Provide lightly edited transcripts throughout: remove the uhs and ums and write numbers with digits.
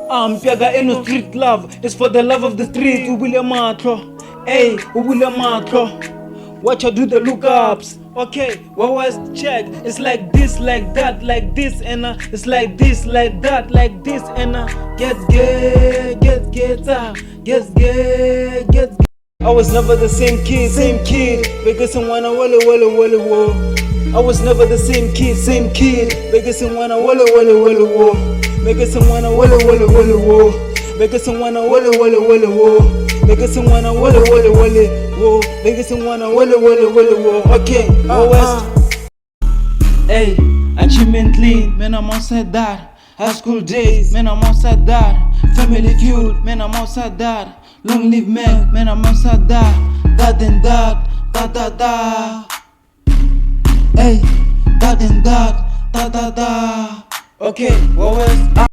Piaga eno street love. It's for the love of the street. Ubule matlo. Hey, ubule matlo. Watch her do the lookups. Okay, Ywest check. It's like this, like that, like this, and it's like this, like that, like this, and get. I was never the same kid. Because I wanna wo. I was never the same kid. Because I wanna wo. Because I wanna wo. Because I wanna wo. Because I wanna wo. Because I wanna wo. Okay, Ywest. Hey, achievement lean, man, I'm outside that. High school days, man, I'm outside that. Family feud, man, I'm outside that. Long live man, I'm outside that. That and that, da. Hey, that and that, da. Okay, Ywest.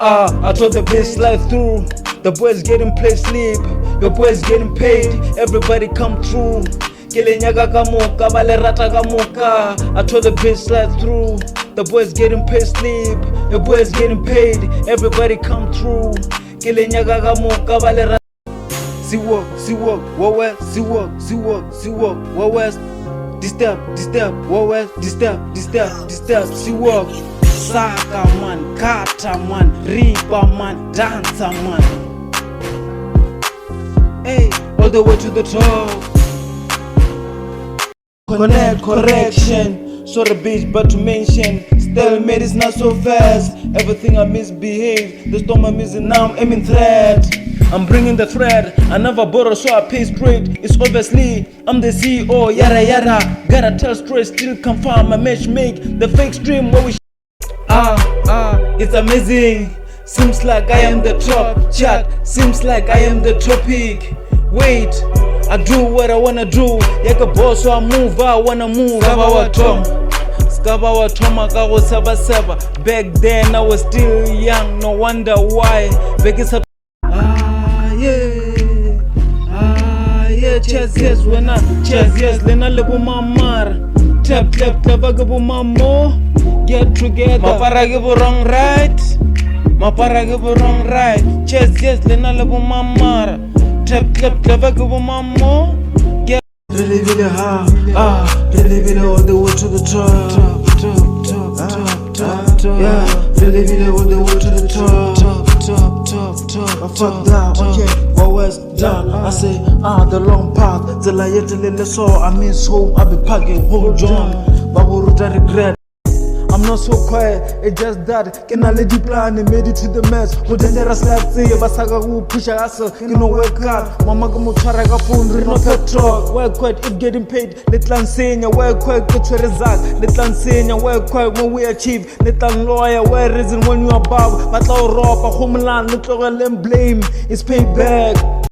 I told the bitch slide through. The boys getting play sleep. Your boys getting paid. Everybody come through. Kilenyaga kamuka, balerata kamuka. I told the bitch slide through. The boys getting paid sleep. Your boys getting paid. Everybody come through. Kilenyaga kamuka, balerata. See work, Ywest. See work, Ywest. Disturb, Ywest. Disturb, see work. Saka man, kata man, riba man, dancer man. Hey, all the way to the top. Connect, correction. Sorry bitch, but to mention, stalemate is not so fast. Everything I misbehave, the storm I'm missing now, I'm aiming threat. I'm bringing the thread. I never borrow, so I pay straight. It's obviously I'm the CEO, yada. Gotta tell straight, still confirm. I match make the fake stream where we. It's amazing. Seems like I am the top chat. Seems like I am the topic. Wait, I do what I wanna do. Yaka boss, so I move. I wanna move. Skaba wa Tom, akago saba. Back then I was still young. No wonder why. Because cheers, yes, when I cheers, yes, lena lebo mamar. Tap, agabu mamo. Get together. Mapara give wrong right. Cheers, yes, lena lebo mamar. Tap, agabu mamo. Get really high. Really all the way to the top. Yeah, really all the way to the top. I fuck that, okay, Ywest down. I say, the long path. Till I get a little so I miss home. I be packing, hold on. Baburuta regret. I'm not so quiet, it's just that. Can I let you plan and made it to the mess? With dangerous life, say, Basaga who push a hustle. You know, work hard. Mama go Charaga phone, no petrol. Work quick, if getting paid. Let land saying, work quick, get your result. Let land saying, work quick when we achieve. Let land lawyer, where reason when you above. But our rope, a homeland, little blame. It's payback.